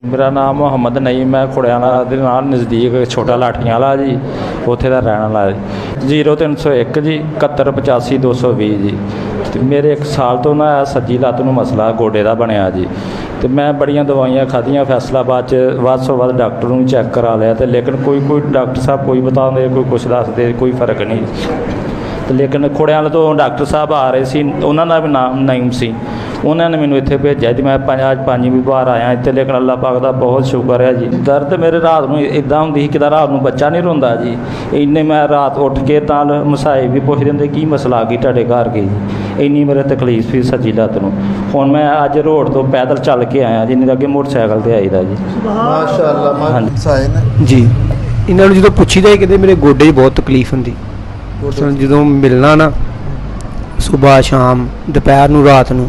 मेरा नाम मुहम्मद नईम है। खुड़ियाला ਦੇ ਨਾਲ ਨਜ਼ਦੀਕ ਛੋਟਾ ਲਾਠੀਆਂ ਵਾਲਾ ਜੀ, ਉੱਥੇ ਦਾ ਰਹਿਣ ਵਾਲਾ ਜੀ। 0301 ਜੀ 7185 220 ਜੀ। ਤੇ ਮੇਰੇ 1 ਸਾਲ ਤੋਂ ਨਾ ਸੱਜੀ ਲੱਤ ਨੂੰ ਮਸਲਾ ਗੋਡੇ ਦਾ ਬਣਿਆ ਜੀ। ਤੇ ਮੈਂ ਬੜੀਆਂ ਦਵਾਈਆਂ ਖਾਧੀਆਂ, ਫੈਸਲਾਬਾਦ 'ਚ ਵੱਧ ਤੋਂ ਵੱਧ ਡਾਕਟਰ ਨੂੰ ਚੈੱਕ ਕਰਾ ਲਿਆ, ਤੇ ਲੇਕਿਨ ਕੋਈ ਡਾਕਟਰ ਸਾਹਿਬ ਕੋਈ ਬਤਾਉਂਦੇ, ਕੋਈ ਕੁਛ ਦੱਸਦੇ, ਕੋਈ ਫਰਕ ਨਹੀਂ। ਤੇ ਲੇਕਿਨ ਖੁੜਿਆਲਾ ਤੋਂ ਡਾਕਟਰ ਸਾਹਿਬ ਆ ਰਹੇ ਸੀ, ਉਹਨਾਂ ਦਾ ਵੀ ਨਾਮ ਨਈਮ ਸੀ। ਉਹਨਾਂ ਨੇ ਮੈਨੂੰ ਇੱਥੇ ਭੇਜਿਆ ਜੀ। ਮੈਂ ਅੱਜ ਪੰਜਵੀਂ ਵਾਰ ਆਇਆ ਇੱਥੇ, ਲੇਕਿਨ ਅੱਲਾਹ ਪਾਕ ਦਾ ਬਹੁਤ ਸ਼ੁਕਰ ਹੈ ਜੀ। ਦਰਦ ਮੇਰੇ ਰਾਤ ਨੂੰ ਇੱਦਾਂ ਹੁੰਦੀ ਸੀ, ਕਿਤੇ ਰਾਤ ਨੂੰ ਬੱਚਾ ਨਹੀਂ ਰੋਂਦਾ ਜੀ। ਇੰਨੇ ਮੈਂ ਰਾਤ ਉੱਠ ਕੇ ਤਾਂ ਮਸਾਏ ਵੀ ਪੁੱਛਦੇ ਹੁੰਦੇ ਕੀ ਮਸਲਾ ਆ ਗਈ ਤੁਹਾਡੇ ਘਰ ਕੇ ਜੀ। ਇੰਨੀ ਮੇਰੇ ਤਕਲੀਫ ਸੀ ਸੱਜੀ ਲੱਤ ਨੂੰ। ਹੁਣ ਮੈਂ ਅੱਜ ਰੋਡ ਤੋਂ ਪੈਦਲ ਚੱਲ ਕੇ ਆਇਆ ਜੀ, ਨਹੀਂ ਅੱਗੇ ਮੋਟਰਸਾਈਕਲ 'ਤੇ ਆਈਦਾ ਜੀ। ਮਾਸ਼ਾਅੱਲਾ। ਹਾਂਜੀ ਜੀ। ਇਹਨਾਂ ਨੂੰ ਜਦੋਂ ਪੁੱਛੀਦਾ ਹੀ ਕਹਿੰਦੇ ਮੇਰੇ ਗੋਡੇ 'ਚ ਬਹੁਤ ਤਕਲੀਫ ਹੁੰਦੀ। ਜਦੋਂ ਮਿਲਣਾ ਨਾ ਸੁਬਾਹ ਸ਼ਾਮ ਦੁਪਹਿਰ ਨੂੰ ਰਾਤ ਨੂੰ,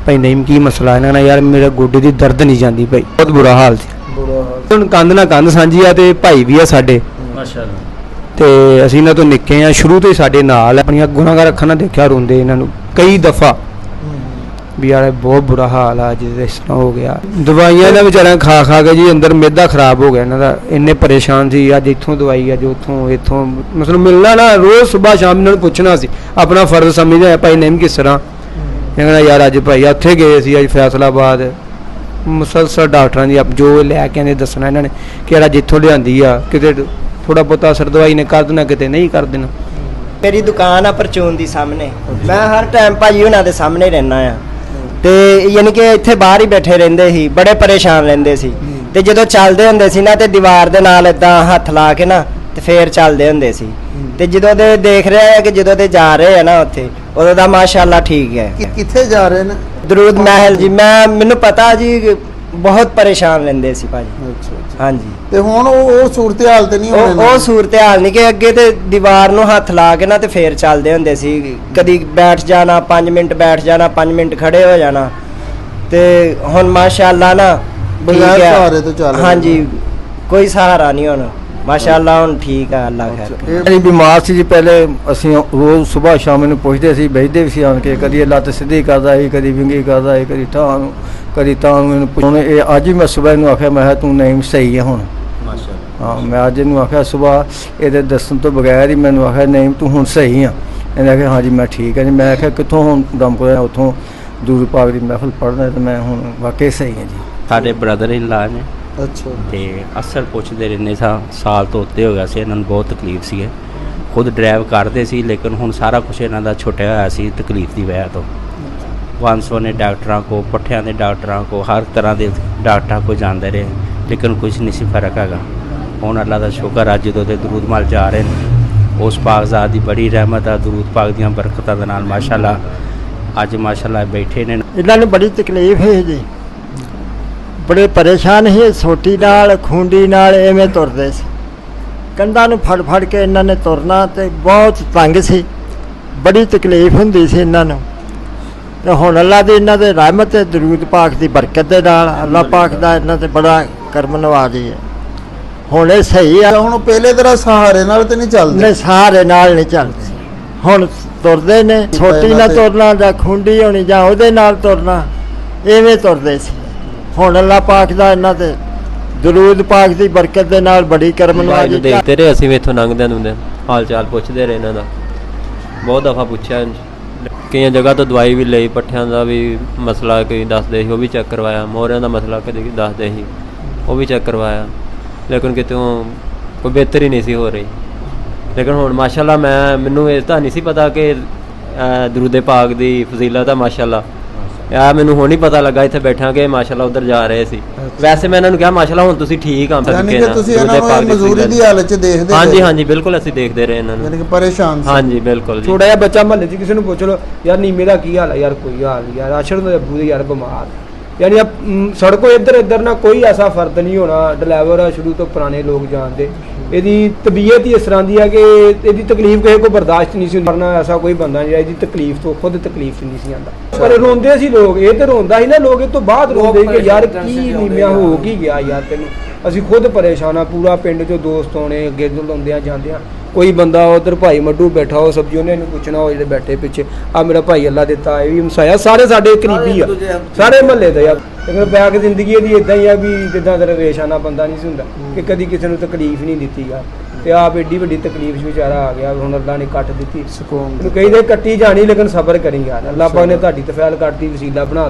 ਭਾਈ ਨਈਮ ਕੀ ਮਸਲਾ? ਇਹਨਾਂ ਨਾਲ ਯਾਰ ਮੇਰੇ ਗੋਡੇ ਦੀ ਦਰਦ ਨਹੀਂ ਜਾਂਦੀ ਭਾਈ, ਬਹੁਤ ਬੁਰਾ ਹਾਲ ਸੀ। ਹੁਣ ਕੰਧ ਨਾਲ ਕੰਧ ਸਾਂਝੀ ਆ, ਤੇ ਭਾਈ ਵੀ ਆ ਸਾਡੇ ਮਾਸ਼ਾਅੱਲਾ। ਤੇ ਅਸੀਂ ਇਹਨਾਂ ਤੋਂ ਨਿੱਕੇ ਆ, ਸ਼ੁਰੂ ਤੋਂ ਹੀ ਸਾਡੇ ਨਾਲ। ਆਪਣੀਆਂ ਗੁਨਾਹਗਾਰ ਅੱਖਾਂ ਨਾਲ ਦੇਖਿਆ ਰੋਂਦੇ ਇਹਨਾਂ ਨੂੰ ਕਈ ਦਫਾ ਵੀ ਯਾਰ ਬਹੁਤ ਬੁਰਾ ਹਾਲ ਆ, ਜਿਸ ਇਸ ਤਰ੍ਹਾਂ ਹੋ ਗਿਆ। ਦਵਾਈਆਂ ਇਹਨਾਂ ਵਿਚਾਰਿਆਂ ਖਾ ਕੇ ਜੀ ਅੰਦਰ ਮਿਹਦਾ ਖਰਾਬ ਹੋ ਗਿਆ ਇਹਨਾਂ ਦਾ। ਇੰਨੇ ਪਰੇਸ਼ਾਨ ਸੀ। ਅੱਜ ਇੱਥੋਂ ਦਵਾਈ, ਅੱਜ ਉੱਥੋਂ, ਇੱਥੋਂ ਮਤਲਬ ਮਿਲਣਾ ਨਾ, ਰੋਜ਼ ਸੁਬਾਹ ਸ਼ਾਮ ਇਹਨਾਂ ਨੂੰ ਪੁੱਛਣਾ ਸੀ। ਆਪਣਾ ਫਰਜ਼ ਸਮਝਦਾ ਭਾਈ ਨਈਮ ਕਿਸ ਤਰ੍ਹਾਂ। ਕਹਿੰਦਾ ਯਾਰ ਅੱਜ ਭਾਈ ਉੱਥੇ ਗਏ ਸੀ, ਅੱਜ ਫੈਸਲਾਬਾਦ ਮੁਸਲਸਲ ਡਾਕਟਰਾਂ ਦੀ ਜੋ ਲੈ ਕੇ ਆਉਂਦੇ ਦੱਸਣਾ ਇਹਨਾਂ ਨੇ ਕਿ ਯਾਰ ਅੱਜ ਇੱਥੋਂ ਲਿਆਂਦੀ ਆ, ਕਿਤੇ ਥੋੜ੍ਹਾ ਬਹੁਤਾ ਅਸਰ ਦਵਾਈ ਨੇ ਕਰ ਦੇਣਾ, ਕਿਤੇ ਨਹੀਂ ਕਰ ਦੇਣਾ। ਮੇਰੀ ਦੁਕਾਨ ਆ ਪਰਚੂਨ ਦੀ ਸਾਹਮਣੇ। ਮੈਂ ਹਰ ਟਾਈਮ ਭਾਜੀ ਉਹਨਾਂ ਦੇ ਸਾਹਮਣੇ ਰਹਿਣਾ ਆ, ਤੇ ਯਾਨੀ ਕਿ ਇੱਥੇ ਬਾਹਰ ਹੀ ਬੈਠੇ ਰਹਿੰਦੇ ਸੀ, ਬੜੇ ਪਰੇਸ਼ਾਨ ਰਹਿੰਦੇ ਸੀ। ਤੇ ਜਦੋਂ ਚੱਲਦੇ ਹੁੰਦੇ ਸੀ ਨਾ, ਤੇ ਦੀਵਾਰ ਦੇ ਨਾਲ ਇਦਾਂ ਹੱਥ ਲਾ ਕੇ ਨਾ, ਤੇ ਫੇਰ ਚੱਲਦੇ ਹੁੰਦੇ ਸੀ। ਤੇ ਜਦੋਂ ਦੇ ਦੇਖ ਰਹੇ ਆ ਕਿ ਜਦੋਂ ਦੇ ਜਾ ਰਹੇ ਆ ਨਾ ਉੱਥੇ, ਉਦੋਂ ਦਾ ਮਾਸ਼ਾਅੱਲਾ ਠੀਕ ਹੈ। ਕਿੱਥੇ ਜਾ ਰਹੇ ਨੇ? ਦਰੂਦ ਮਹਿਲ ਜੀ। ਮੈਨੂੰ ਪਤਾ ਜੀ, ਬਹੁਤ ਪਰੇਸ਼ਾਨ ਰਹਿੰਦੇ ਸੀ ਭਾਜੀ। ਅੱਛਾ। ਹਾਂਜੀ। ਤੇ ਹੁਣ ਉਹ ਸੂਰਤ ਹਾਲ ਤੇ ਨਹੀਂ ਹੋਣੀ? ਉਹ ਸੂਰਤ ਹਾਲ ਨਹੀਂ, ਕਿ ਅੱਗੇ ਤੇ ਦੀਵਾਰ ਨੂੰ ਹੱਥ ਲਾ ਕੇ ਨਾ, ਤੇ ਫੇਰ ਚੱਲਦੇ ਹੁੰਦੇ ਸੀ। ਕਦੀ ਬੈਠ ਜਾਣਾ 5 ਮਿੰਟ, ਬੈਠ ਜਾਣਾ 5 ਮਿੰਟ, ਖੜੇ ਹੋ ਜਾਣਾ। ਤੇ ਹੁਣ ਮਾਸ਼ਾਅੱਲਾ ਨਾ ਬਗੈਰ ਸਹਾਰੇ ਤੋਂ ਚੱਲ ਰਹੇ। ਹਾਂਜੀ, ਕੋਈ ਸਹਾਰਾ ਨਹੀਂ ਹੁਣ ਮਾਸ਼ਾਅੱਲਾ। ਹੁਣ ਠੀਕ ਆ, ਅੱਲਾ ਖੈਰ। ਇਹ ਬਿਮਾਰ ਸੀ ਜੀ ਪਹਿਲੇ। ਅਸੀਂ ਰੋਜ਼ ਸੁਬਾਹ ਸ਼ਾਮ ਨੂੰ ਪੁੱਛਦੇ ਸੀ, ਬੈਠਦੇ ਵੀ ਸੀ ਆਣ ਕੇ। ਕਦੀ ਇਹ ਲੱਤ ਸਿੱਧੀ ਕਰਦਾ ਸੀ, ਕਦੀ ਵਿੰਗੀ ਕਰਦਾ ਸੀ, ਕਦੀ ਠਾਹ ਨੂੰ, ਕਦੀ ਤਾਂ ਨੂੰ। ਹੁਣ ਇਹ ਅੱਜ ਹੀ ਮੈਂ ਸੁਬਾਹ ਇਹਨੂੰ ਆਖਿਆ, ਮੈਂ ਕਿਹਾ ਤੂੰ ਨਈਮ ਸਹੀ ਹੈ ਹੁਣ। ਹਾਂ, ਮੈਂ ਅੱਜ ਇਹਨੂੰ ਆਖਿਆ ਸੁਬਾਹ, ਇਹਦੇ ਦੱਸਣ ਤੋਂ ਬਗੈਰ ਹੀ ਮੈਨੂੰ ਆਖਿਆ ਨਈਮ ਤੂੰ ਹੁਣ ਸਹੀ ਆ। ਇਹਨੇ ਆਖਿਆ ਹਾਂਜੀ ਮੈਂ ਠੀਕ ਹਾਂ ਜੀ। ਮੈਂ ਆਖਿਆ ਕਿੱਥੋਂ? ਹੁਣ ਦਮ ਕੋਇਆ ਉੱਥੋਂ ਦੂਰ ਪਾਕ ਦੀ ਮਹਿਫਲ ਪੜ੍ਹਨਾ, ਤੇ ਮੈਂ ਹੁਣ ਵਾਕਈ ਸਹੀ ਹਾਂ ਜੀ। ਸਾਡੇ ਬ੍ਰਦਰ ਇਨ ਲਾ ਨੇ। ਅੱਛਾ। ਤੇ ਅਕਸਰ ਪੁੱਛਦੇ ਰਹਿੰਦੇ ਸਾਲ ਤੋਂ ਉੱਤੇ ਹੋ ਗਿਆ ਸੀ। ਇਹਨਾਂ ਨੂੰ ਬਹੁਤ ਤਕਲੀਫ ਸੀ। ਖੁਦ ਡਰਾਈਵ ਕਰਦੇ ਸੀ, ਲੇਕਿਨ ਹੁਣ ਸਾਰਾ ਕੁਝ ਇਹਨਾਂ ਦਾ ਛੁੱਟਿਆ ਹੋਇਆ ਸੀ ਤਕਲੀਫ ਦੀ ਵਜ੍ਹਾ ਤੋਂ। ਵੰਸਵਨੇ ਡਾਕਟਰਾਂ ਕੋ, ਪੱਠਿਆਂ ਦੇ ਡਾਕਟਰਾਂ ਕੋ, ਹਰ ਤਰ੍ਹਾਂ ਦੇ ਡਾਕਟਰਾਂ ਕੋ ਜਾਂਦੇ ਰਹੇ, ਲੇਕਿਨ ਕੁਝ ਨਹੀਂ ਸੀ ਫਰਕ ਹੈਗਾ। ਹੁਣ ਅੱਲਾ ਦਾ ਸ਼ੁਕਰ ਆ, ਜਦੋਂ ਦੇ ਦਰੂਦ ਮਲ ਜਾ ਰਹੇ ਨੇ, ਉਸ ਪਾਕਜ਼ਾਤ ਦੀ ਬੜੀ ਰਹਿਮਤ ਆ, ਦਰੂਦ ਪਾਕ ਦੀਆਂ ਬਰਕਤਾਂ ਦੇ ਨਾਲ ਮਾਸ਼ਾਅੱਲਾ ਅੱਜ ਮਾਸ਼ਾਅੱਲਾ ਬੈਠੇ ਨੇ। ਇਹਨਾਂ ਨੂੰ ਬੜੀ ਤਕਲੀਫ ਹੈ ਜੀ, ਬੜੇ ਪਰੇਸ਼ਾਨ ਸੀ। ਸੋਟੀ ਨਾਲ, ਖੂੰਡੀ ਨਾਲ ਐਵੇਂ ਤੁਰਦੇ ਸੀ। ਕੰਧਾਂ ਨੂੰ ਫੜ ਕੇ ਇਹਨਾਂ ਨੇ ਤੁਰਨਾ, ਤੇ ਬਹੁਤ ਤੰਗ ਸੀ, ਬੜੀ ਤਕਲੀਫ ਹੁੰਦੀ ਸੀ ਇਹਨਾਂ ਨੂੰ। ਤੇ ਹੁਣ ਅੱਲਾ ਦੀ ਇਹਨਾਂ ਦੇ ਰਹਿਮਤ ਤੇ ਦਰੂਦ ਪਾਕ ਦੀ ਬਰਕਤ ਦੇ ਨਾਲ ਅੱਲਾ ਪਾਕ ਦਾ ਇਹਨਾਂ ਤੇ ਬੜਾ ਕਰਮ ਨਵਾਜ਼ੀ ਹੈ। ਹੁਣ ਇਹ ਸਹੀ ਆ। ਹੁਣ ਪਹਿਲੇ ਤਰ੍ਹਾਂ ਸਹਾਰੇ ਨਾਲ ਤੇ ਨਹੀਂ ਚੱਲਦੇ? ਨਹੀਂ, ਸਹਾਰੇ ਨਾਲ ਨਹੀਂ ਚੱਲਦੇ। ਹੁਣ ਤੁਰਦੇ ਨੇ, ਸੋਟੀ ਨਾਲ ਤੁਰਨਾ ਜਾਂ ਖੁੰਡੀ ਹੋਣੀ ਜਾਂ ਉਹਦੇ ਨਾਲ ਤੁਰਨਾ, ਐਵੇਂ ਤੁਰਦੇ ਸੀ। ਹੁਣ ਅੱਲਾ ਪਾਕ ਦਾ ਇਹਨਾਂ ਤੇ ਦਰੂਦ ਪਾਕ ਦੀ ਬਰਕਤ ਦੇ ਨਾਲ ਬੜੀ ਕਰਮ ਨਵਾਜ਼ੀ। ਦੇਖਦੇ ਰਹੇ ਅਸੀਂ ਵੀ ਇੱਥੋਂ ਲੰਘਦੇ ਹੁੰਦੇ, ਹਾਲ ਚਾਲ ਪੁੱਛਦੇ ਰਹੇ ਇਹਨਾਂ ਦਾ। ਬਹੁਤ ਦਫਾ ਪੁੱਛਿਆ, ਕਈਆਂ ਜਗ੍ਹਾ ਤੋਂ ਦਵਾਈ ਵੀ ਲਈ, ਪੱਠਿਆਂ ਦਾ ਵੀ ਮਸਲਾ ਕਈ ਦੱਸਦੇ ਸੀ, ਉਹ ਵੀ ਚੈੱਕ ਕਰਵਾਇਆ। ਮੋਹਰਿਆਂ ਦਾ ਮਸਲਾ ਕਦੇ ਦੱਸਦੇ ਸੀ, ਉਹ ਵੀ ਚੈੱਕ ਕਰਵਾਇਆ, ਲੇਕਿਨ ਕਿਤੋਂ ਕੋਈ ਬਿਹਤਰ ਹੀ ਨਹੀਂ ਸੀ ਹੋ ਰਹੀ। ਲੇਕਿਨ ਹੁਣ ਮਾਸ਼ਾਅੱਲਾ ਮੈਨੂੰ ਇਹ ਤਾਂ ਨਹੀਂ ਸੀ ਪਤਾ ਕਿ ਦਰੂਦੇ ਪਾਕ ਦੀ ਫਜ਼ੀਲਤ ਆ ਮਾਸ਼ਾਅੱਲਾ। ਮੈਨੂੰ ਹੁਣ ਹੀ ਪਤਾ ਲੱਗਾ ਇੱਥੇ ਬੈਠਾ ਕਿ ਮਾਸ਼ਾਅੱਲਾ ਉਧਰ ਜਾ ਰਹੇ ਸੀ। ਵੈਸੇ ਮੈਂ ਇਹਨਾਂ ਨੂੰ ਕਿਹਾ ਮਾਸ਼ਾਅੱਲਾ ਹੁਣ ਤੁਸੀਂ ਠੀਕ ਆ। ਤੁਸੀਂ ਇਹਨਾਂ ਨੂੰ ਮਜ਼ਦੂਰੀ ਦੀ ਹਾਲਤ 'ਚ ਦੇਖਦੇ? ਹਾਂਜੀ ਬਿਲਕੁਲ, ਅਸੀਂ ਦੇਖਦੇ ਰਹੇ ਇਹਨਾਂ ਨੂੰ। ਪਰੇਸ਼ਾਨ ਸੀ? ਹਾਂਜੀ ਬਿਲਕੁਲ। ਛੋਟਾ ਜਿਹਾ ਬੱਚਾ ਮਹੱਲੇ 'ਚ ਕਿਸੇ ਨੂੰ ਪੁੱਛ ਲਓ, ਯਾਰ ਨੀਮੇ ਦਾ ਕੀ ਹਾਲ ਹੈ? ਯਾਰ ਕੋਈ ਹਾਲ ਨਹੀਂ ਯਾਰ, ਅਸ਼ਰ ਦੇ ਅੱਬੂ ਦੇ ਯਾਰ ਬਿਮਾਰ। ਯਾਨੀ ਸੜਕੋਂ ਇੱਧਰ ਨਾ ਕੋਈ ਐਸਾ ਫਰਦ ਨਹੀਂ ਹੋਣਾ। ਡਰਾਈਵਰ ਆ ਸ਼ੁਰੂ ਤੋਂ ਪੁਰਾਣੇ ਲੋਕ ਜਾਣਦੇ। ਇਹਦੀ ਤਬੀਅਤ ਹੀ ਇਸ ਤਰ੍ਹਾਂ ਦੀ ਹੈ ਕਿ ਇਹਦੀ ਤਕਲੀਫ ਕਿਸੇ ਕੋ ਬਰਦਾਸ਼ਤ ਨਹੀਂ ਸੀ ਹੁੰਦੀ। ਵਰਨਾ ਐਸਾ ਕੋਈ ਬੰਦਾ ਨਹੀਂ, ਇਹਦੀ ਤਕਲੀਫ ਤੋਂ ਖੁਦ ਤਕਲੀਫ ਨਹੀਂ ਸੀ ਆਉਂਦਾ। ਪਰ ਰੋਂਦੇ ਸੀ ਲੋਕ, ਇਹ ਤੇ ਰੋਂਦਾ ਸੀ ਨਾ, ਲੋਕ ਇਹ ਤੋਂ ਬਾਅਦ ਰੋਂਦੇ ਕਿ ਯਾਰ ਕੀ ਨੀਮਿਆ ਹੋ ਕੀ ਗਿਆ ਯਾਰ ਤੈਨੂੰ। ਅਸੀਂ ਖੁਦ ਪਰੇਸ਼ਾਨ ਆ, ਪੂਰਾ ਪਿੰਡ 'ਚੋਂ ਦੋਸਤ ਆਉਣੇ, ਅੱਗੇ ਲਾਉਂਦਿਆਂ ਜਾਂਦਿਆਂ ਕੋਈ ਬੰਦਾ ਉਧਰ ਭਾਈ ਮੱਡੂ ਬੈਠਾ ਉਹ ਸਬਜ਼ੀ ਉਹਨੇ ਇਹਨੂੰ ਪੁੱਛਣਾ ਉਹ ਜਿਹੜੇ ਬੈਠੇ ਪਿੱਛੇ ਆ ਮੇਰਾ ਭਾਈ ਅੱਲਾ ਦਿੱਤਾ ਇਹ ਵੀ ਹਮਸਾਇਆ ਸਾਰੇ ਸਾਡੇ ਕਰੀਬੀ ਆ ਸਾਰੇ ਮਹੱਲੇ ਦੇ ਆ ਲੇਕਿਨ ਬੈਕ ਜ਼ਿੰਦਗੀ ਇਹਦੀ ਇਦਾਂ ਹੀ ਆ ਵੀ ਜਿੱਦਾਂ ਦਰਵੇਸ਼ਾਨਾ ਬੰਦਾ ਨਹੀਂ ਸੀ ਹੁੰਦਾ ਕਿ ਕਦੀ ਕਿਸੇ ਨੂੰ ਤਕਲੀਫ ਨਹੀਂ ਦਿੱਤੀ ਆ ਤੇ ਆਪ ਏਡੀ ਵੱਡੀ ਤਕਲੀਫ 'ਚ ਵਿਚਾਰਾ ਆ ਗਿਆ ਹੁਣ ਅੱਲਾ ਨੇ ਕੱਟ ਦਿੱਤੀ ਸਕੂਨ ਇਹਨੂੰ ਕਹੀਦੇ ਕੱਟੀ ਜਾਣੀ ਲੇਕਿਨ ਸਬਰ ਕਰੀ ਯਾਰ ਅੱਲਾ ਪਾਕ ਨੇ ਤੁਹਾਡੀ ਤਫੈਲ ਕੱਟਦੀ ਵਸੀਲਾ ਬਣਾ